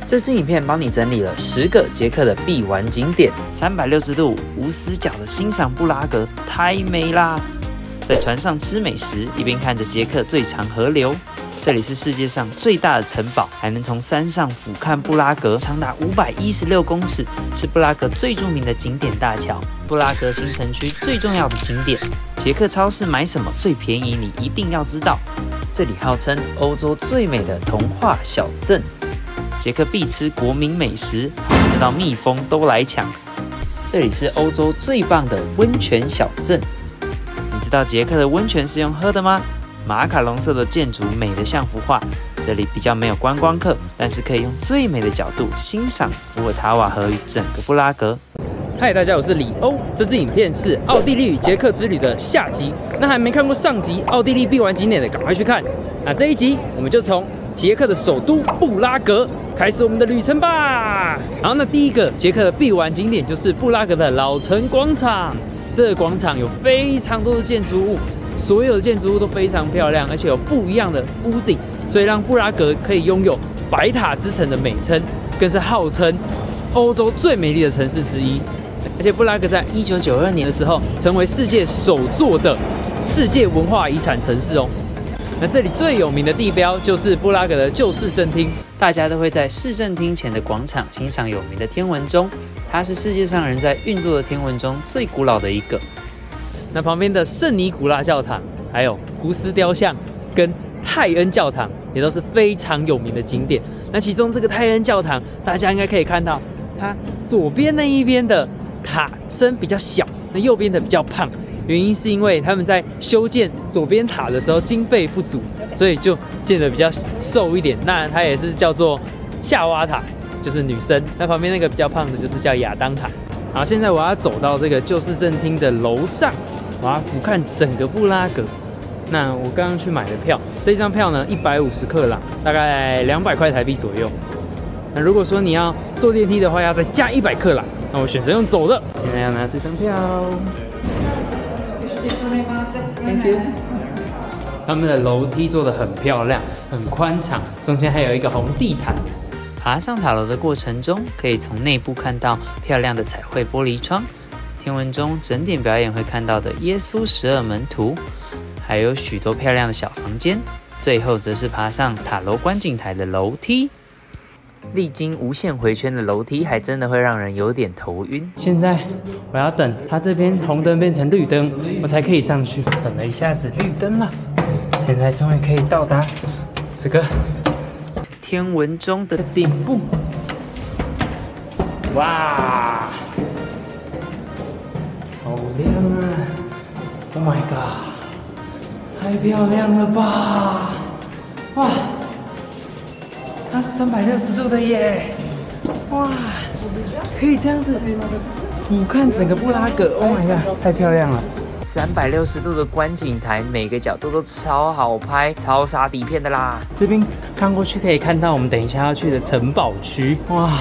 这支影片帮你整理了10个捷克的必玩景点，360度无死角的欣赏布拉格，太美啦！在船上吃美食，一边看着捷克最长河流。这里是世界上最大的城堡，还能从山上俯瞰布拉格，长达516公尺，是布拉格最著名的景点大桥。布拉格新城区最重要的景点，捷克超市买什么最便宜？你一定要知道。这里号称欧洲最美的童话小镇，捷克必吃国民美食，吃到蜜蜂都来抢。这里是欧洲最棒的温泉小镇。你知道捷克的温泉是用喝的吗？马卡龙色的建筑美得像幅画，这里比较没有观光客，但是可以用最美的角度欣赏伏尔塔瓦河与整个布拉格。嗨，大家好，我是李欧。这支影片是奥地利与捷克之旅的下集，那还没看过上集奥地利必玩景点的，赶快去看。那这一集我们就从捷克的首都布拉格开始我们的旅程吧。好，那第一个捷克的必玩景点就是布拉格的老城广场。这个广场有非常多的建筑物，所有的建筑物都非常漂亮，而且有不一样的屋顶，所以让布拉格可以拥有白塔之城的美称，更是号称欧洲最美丽的城市之一。而且布拉格在1992年的时候，成为世界首座的世界文化遗产城市哦。那这里最有名的地标就是布拉格的旧市政厅，大家都会在市政厅前的广场欣赏有名的天文钟，它是世界上人在运作的天文钟最古老的一个。那旁边的圣尼古拉教堂，还有胡斯雕像跟泰恩教堂，也都是非常有名的景点。那其中这个泰恩教堂，大家应该可以看到，它左边那一边的塔身比较小，那右边的比较胖。原因是因为他们在修建左边塔的时候经费不足，所以就建得比较瘦一点。那它也是叫做夏娃塔，就是女生。那旁边那个比较胖的，就是叫亚当塔。好，现在我要走到这个旧市政厅的楼上，我要俯瞰整个布拉格。那我刚刚去买的票，这张票呢150克朗，大概200块台币左右。那如果说你要坐电梯的话，要再加100克朗。那我选择用走的。现在要拿这张票。他们的楼梯做得很漂亮，很宽敞，中间还有一个红地毯。爬上塔楼的过程中，可以从内部看到漂亮的彩绘玻璃窗，天文中整点表演会看到的耶稣12门徒，还有许多漂亮的小房间。最后则是爬上塔楼观景台的楼梯，历经无限回圈的楼梯，还真的会让人有点头晕。现在我要等它这边红灯变成绿灯，我才可以上去。等了一下子，绿灯了，现在终于可以到达这个天文钟的顶部。哇，好亮啊 ！Oh my god， 太漂亮了吧！哇！它是360度的耶！哇，可以这样子俯瞰整个布拉格 ，Oh my god， 太漂亮了！360度的观景台，每个角度都超好拍，超杀底片的啦！这边看过去可以看到我们等一下要去的城堡区，哇，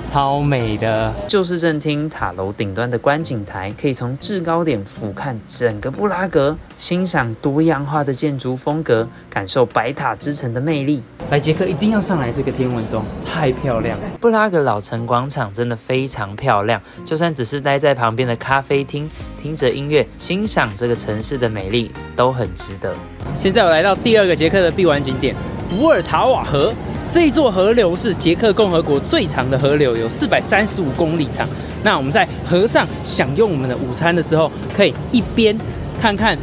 超美的！旧市政厅塔楼顶端的观景台，可以从制高点俯瞰整个布拉格，欣赏多样化的建筑风格，感受白塔之城的魅力。来捷克一定要上来这个天文钟，太漂亮了！布拉格老城广场真的非常漂亮，就算只是待在旁边的咖啡厅，听着音乐，欣赏这个城市的美丽，都很值得。现在我来到第2个捷克的必玩景点——伏尔塔瓦河。这一座河流是捷克共和国最长的河流，有435公里长。那我们在河上享用我们的午餐的时候，可以一边看看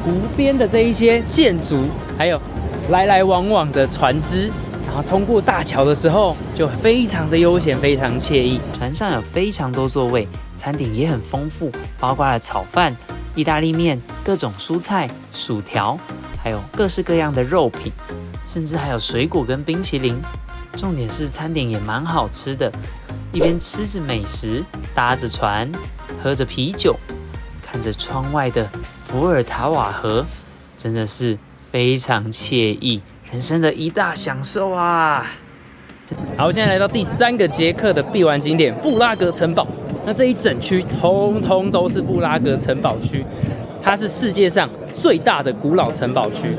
湖边的这一些建筑，还有来来往往的船只，然后通过大桥的时候，就非常的悠闲，非常惬意。船上有非常多座位，餐点也很丰富，包括了炒饭、意大利面、各种蔬菜、薯条，还有各式各样的肉品。甚至还有水果跟冰淇淋，重点是餐点也蛮好吃的。一边吃着美食，搭着船，喝着啤酒，看着窗外的伏尔塔瓦河，真的是非常惬意，人生的一大享受啊！好，现在来到第3个捷克的必玩景点——布拉格城堡。那这一整区通通都是布拉格城堡区，它是世界上最大的古老城堡区。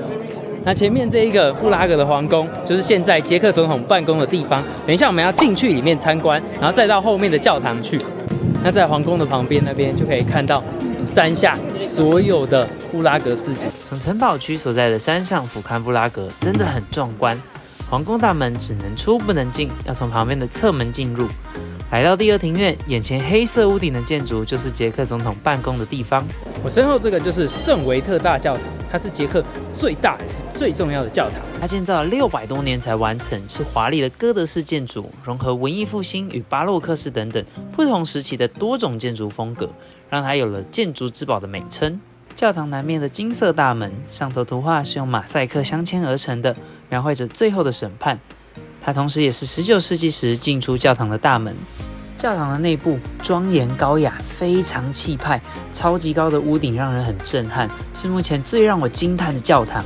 那前面这一个布拉格的皇宫，就是现在捷克总统办公的地方。等一下我们要进去里面参观，然后再到后面的教堂去。那在皇宫的旁边那边就可以看到山下所有的布拉格市集。从城堡区所在的山上俯瞰布拉格，真的很壮观。皇宫大门只能出不能进，要从旁边的侧门进入。来到第二庭院，眼前黑色屋顶的建筑就是捷克总统办公的地方。我身后这个就是圣维特大教堂，它是捷克最大也是最重要的教堂。它建造了600多年才完成，是华丽的哥德式建筑，融合文艺复兴与巴洛克式等等不同时期的多种建筑风格，让它有了建筑之宝的美称。教堂南面的金色大门，上头图画是用马赛克镶嵌而成的，描绘着最后的审判。它同时也是19世纪时进出教堂的大门。教堂的内部庄严高雅，非常气派，超级高的屋顶让人很震撼，是目前最让我惊叹的教堂。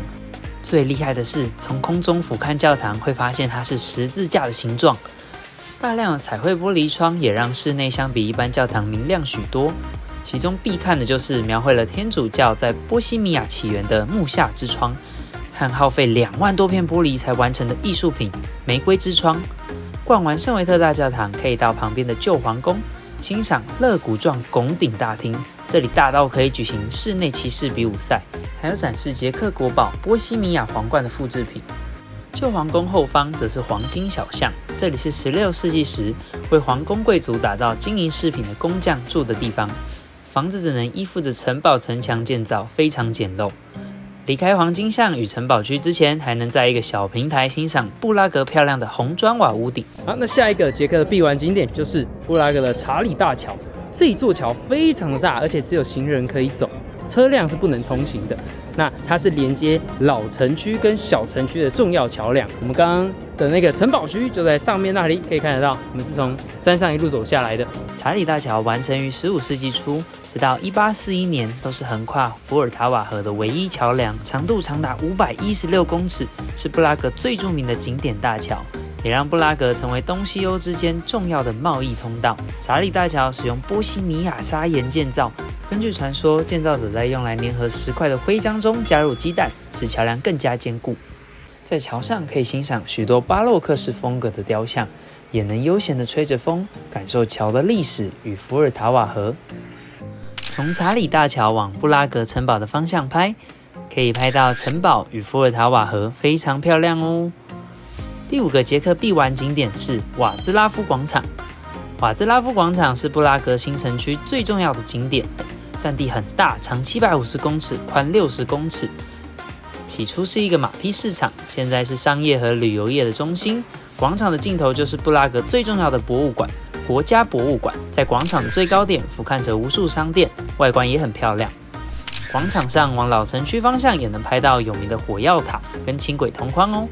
最厉害的是，从空中俯瞰教堂会发现它是十字架的形状。大量的彩绘玻璃窗也让室内相比一般教堂明亮许多。其中必看的就是描绘了天主教在波西米亚起源的木下之窗，和耗费2万多片玻璃才完成的艺术品玫瑰之窗。逛完圣维特大教堂，可以到旁边的旧皇宫欣赏肋骨状拱顶大厅，这里大到可以举行室内骑士比武赛，还有展示捷克国宝波西米亚皇冠的复制品。旧皇宫后方则是黄金小巷，这里是16世纪时为皇宫贵族打造金银饰品的工匠住的地方。房子只能依附着城堡城墙建造，非常简陋。离开黄金巷与城堡区之前，还能在一个小平台欣赏布拉格漂亮的红砖瓦屋顶。好，那下一个捷克的必玩景点就是布拉格的查理大桥。这一座桥非常的大，而且只有行人可以走，车辆是不能通行的。那它是连接老城区跟小城区的重要桥梁。我们刚刚的那个城堡区就在上面那里，可以看得到，我们是从山上一路走下来的。查理大桥完成于15世纪初，直到1841年都是横跨伏尔塔瓦河的唯一桥梁，长度长达516公尺，是布拉格最著名的景点大桥，也让布拉格成为东西欧之间重要的贸易通道。查理大桥使用波西米亚砂岩建造，根据传说，建造者在用来粘合石块的徽章中加入鸡蛋，使桥梁更加坚固。在桥上可以欣赏许多巴洛克式风格的雕像，也能悠闲地吹着风，感受桥的历史与伏尔塔瓦河。从查理大桥往布拉格城堡的方向拍，可以拍到城堡与伏尔塔瓦河，非常漂亮哦。第5个捷克必玩景点是瓦兹拉夫广场。瓦兹拉夫广场是布拉格新城区最重要的景点，占地很大，长750公尺，宽60公尺。起初是一个马匹市场，现在是商业和旅游业的中心。广场的尽头就是布拉格最重要的博物馆——国家博物馆。在广场的最高点俯瞰着无数商店，外观也很漂亮。广场上往老城区方向也能拍到有名的火药塔跟轻轨同框哦。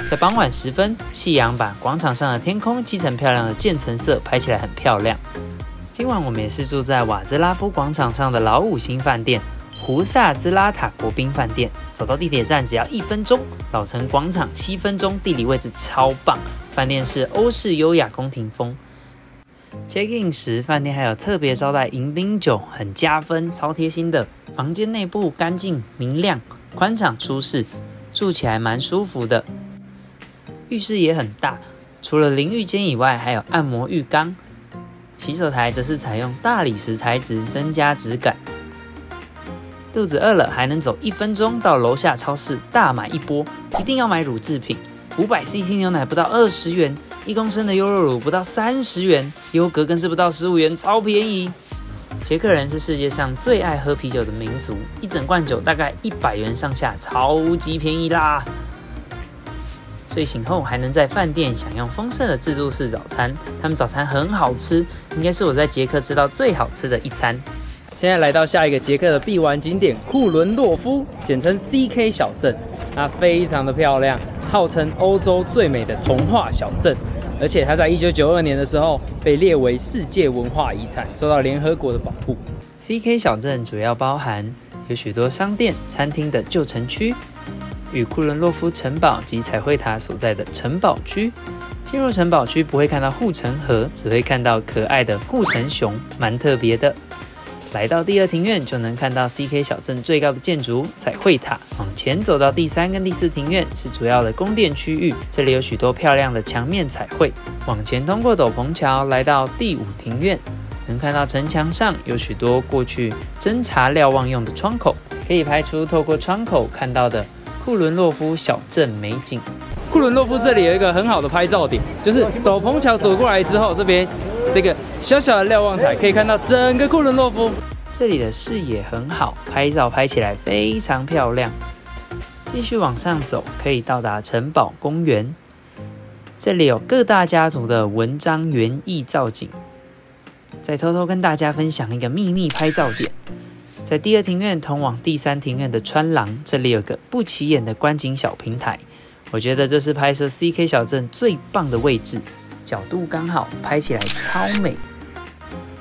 在傍晚时分，夕阳把广场上的天空漆成漂亮的渐层色，拍起来很漂亮。今晚我们也是住在瓦兹拉夫广场上的老5星饭店——胡萨兹拉塔国宾饭店。走到地铁站只要1分钟，老城广场7分钟，地理位置超棒。饭店是欧式优雅宫廷风。check in 时，饭店还有特别招待迎宾酒，很加分，超贴心的。房间内部干净明亮，宽敞舒适，住起来蛮舒服的。浴室也很大，除了淋浴间以外，还有按摩浴缸。洗手台则是采用大理石材质，增加质感。肚子饿了，还能走1分钟到楼下超市大买一波，一定要买乳制品。500cc 牛奶不到20元，1公升的优酪乳不到30元，优格更是不到15元，超便宜。捷克人是世界上最爱喝啤酒的民族，一整罐酒大概100元上下，超级便宜啦。睡醒后还能在饭店享用丰盛的自助式早餐，他们早餐很好吃，应该是我在捷克吃到最好吃的一餐。现在来到下一个捷克的必玩景点库伦洛夫，简称 CK 小镇，它非常的漂亮，号称欧洲最美的童话小镇，而且它在1992年的时候被列为世界文化遗产，受到联合国的保护。CK 小镇主要包含有许多商店、餐厅的旧城区，与库伦洛夫城堡及彩绘塔所在的城堡区。进入城堡区不会看到护城河，只会看到可爱的护城熊，蛮特别的。来到第2庭院，就能看到 CK 小镇最高的建筑彩绘塔。往前走到第3跟第4庭院是主要的宫殿区域，这里有许多漂亮的墙面彩绘。往前通过斗篷桥，来到第5庭院，能看到城墙上有许多过去侦察瞭望用的窗口，可以拍出透过窗口看到的库伦洛夫小镇美景。库伦洛夫这里有一个很好的拍照点，就是斗篷桥走过来之后，这边这个小小的瞭望台可以看到整个库伦洛夫。这里的视野很好，拍照拍起来非常漂亮。继续往上走，可以到达城堡公园。这里有各大家族的文章园艺造景。再偷偷跟大家分享一个秘密拍照点，在第2庭院通往第3庭院的穿廊，这里有个不起眼的观景小平台。我觉得这是拍摄 CK 小镇最棒的位置，角度刚好，拍起来超美。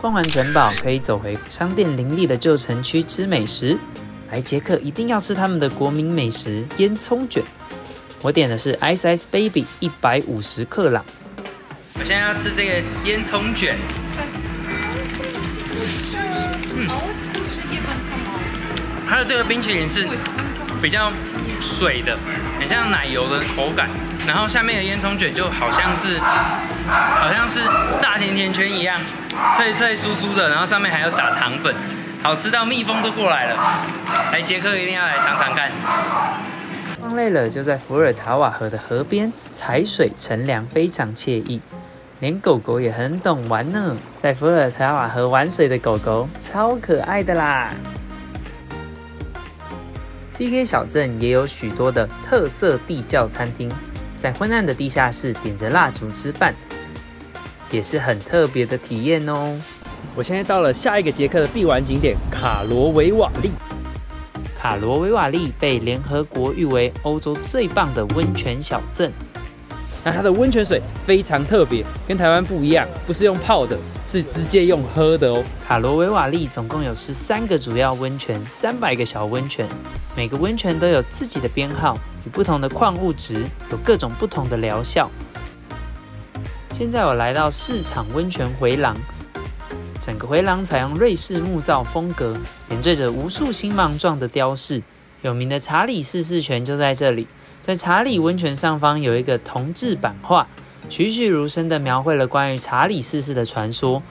逛完城堡，可以走回商店林立的旧城区吃美食。来捷克一定要吃他们的国民美食烟囱卷，我点的是 Ice Ice Baby 150克朗。我现在要吃这个烟囱卷。它的这个冰淇淋是比较水的，很像奶油的口感，然后下面的烟囱卷就好像是炸甜甜圈一样，脆脆酥酥的，然后上面还有撒糖粉，好吃到蜜蜂都过来了。来捷克一定要来尝尝看。逛累了，就在伏尔塔瓦河的河边踩水乘凉，非常惬意。连狗狗也很懂玩呢，在伏尔塔瓦河玩水的狗狗超可爱的啦。CK 小镇也有许多的特色地窖餐厅，在昏暗的地下室点着蜡烛吃饭，也是很特别的体验哦。我现在到了下一个捷克的必玩景点卡罗维瓦利。卡罗维瓦利被联合国誉为欧洲最棒的温泉小镇。那它的温泉水非常特别，跟台湾不一样，不是用泡的，是直接用喝的哦。卡罗维瓦利总共有13个主要温泉，300个小温泉，每个温泉都有自己的编号，与不同的矿物质，有各种不同的疗效。现在我来到市场温泉回廊，整个回廊采用瑞士木造风格，点缀着无数星芒状的雕饰，有名的查理四世泉就在这里。在查理温泉上方有一个铜制版画，栩栩如生地描绘了关于查理四世的传说。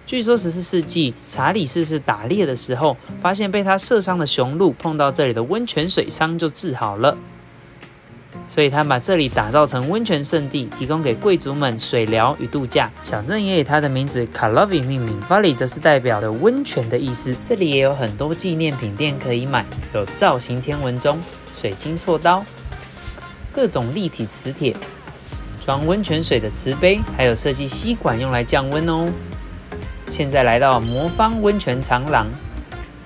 据说14世纪查理四世打猎的时候，发现被他射伤的雄鹿碰到这里的温泉水伤就治好了，所以他把这里打造成温泉圣地，提供给贵族们水疗与度假。小镇也以他的名字 Karlovy 命名 ，Vali 则是代表的温泉的意思。这里也有很多纪念品店可以买，有造型天文钟、水晶锉刀、各种立体磁铁、装温泉水的瓷杯，还有设计吸管用来降温哦。现在来到魔方温泉长廊，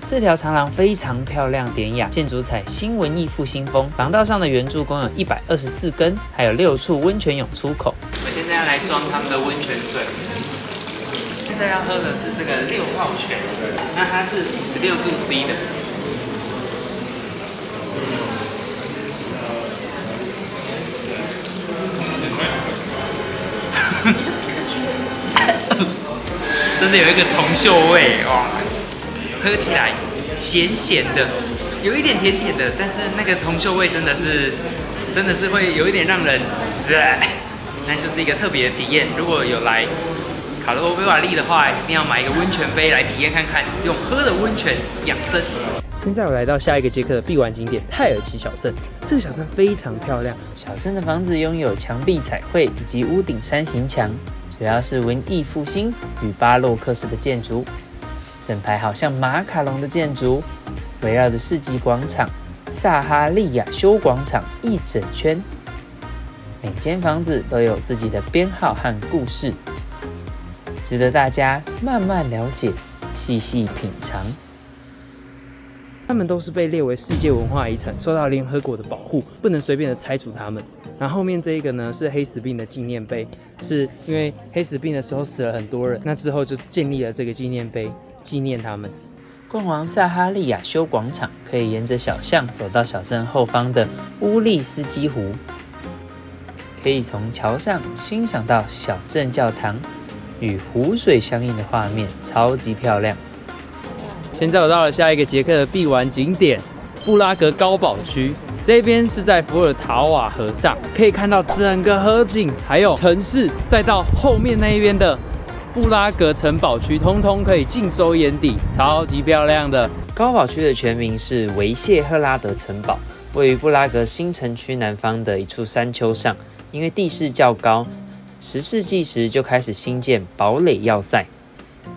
这条长廊非常漂亮典雅，建筑采新文艺复兴风，廊道上的圆柱共有124根，还有6处温泉涌出口。我现在要来装他们的温泉水，现在要喝的是这个6号泉，那它是56度 C 的。真的有一个铜臭味哇，喝起来咸咸的，有一点甜甜的，但是那个铜臭味真的是会有一点让人，那就是一个特别的体验。如果有来卡罗维瓦利的话，一定要买一个温泉杯来体验看看，用喝的温泉养生。现在我来到下一个捷克的必玩景点泰尔奇小镇，这个小镇非常漂亮。小镇的房子拥有墙壁彩绘以及屋顶山形墙，主要是文艺复兴与巴洛克式的建筑，整排好像马卡龙的建筑，围绕着世纪广场、萨哈利亚修广场一整圈。每间房子都有自己的编号和故事，值得大家慢慢了解、细细品尝。他们都是被列为世界文化遗产，受到联合国的保护，不能随便的拆除它们。然后后面这一个呢是黑死病的纪念碑，是因为黑死病的时候死了很多人，那之后就建立了这个纪念碑，纪念他们。逛完萨哈利亚修广场，可以沿着小巷走到小镇后方的乌利斯基湖，可以从桥上欣赏到小镇教堂与湖水相映的画面，超级漂亮。现在我到了下一个捷克的必玩景点——布拉格高堡区。这边是在伏尔塔瓦河上，可以看到整个河景，还有城市，再到后面那一边的布拉格城堡区，通通可以尽收眼底，超级漂亮的。高堡区的全名是维谢赫拉德城堡，位于布拉格新城区南方的一处山丘上。因为地势较高，10世纪时就开始兴建堡垒要塞。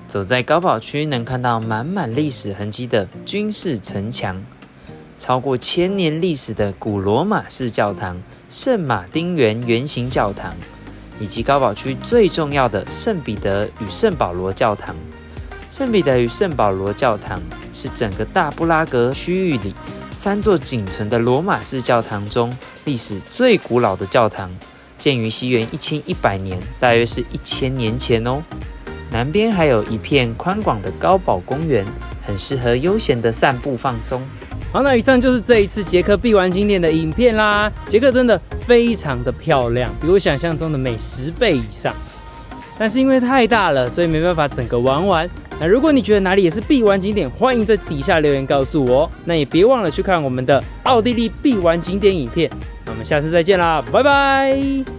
走在高堡区，能看到满满历史痕迹的军事城墙，超过1000年历史的古罗马式教堂、圣马丁园圆形教堂，以及高堡区最重要的圣彼得与圣保罗教堂。圣彼得与圣保罗教堂是整个大布拉格区域里3座仅存的罗马式教堂中历史最古老的教堂，建于西元1100年，大约是1000年前哦。南边还有一片宽广的高堡公园，很适合悠闲的散步放松。好，那以上就是这一次捷克必玩景点的影片啦。捷克真的非常的漂亮，比我想象中的美10倍以上。但是因为太大了，所以没办法整个玩完。那如果你觉得哪里也是必玩景点，欢迎在底下留言告诉我。那也别忘了去看我们的奥地利必玩景点影片。那我们下次再见啦，拜拜。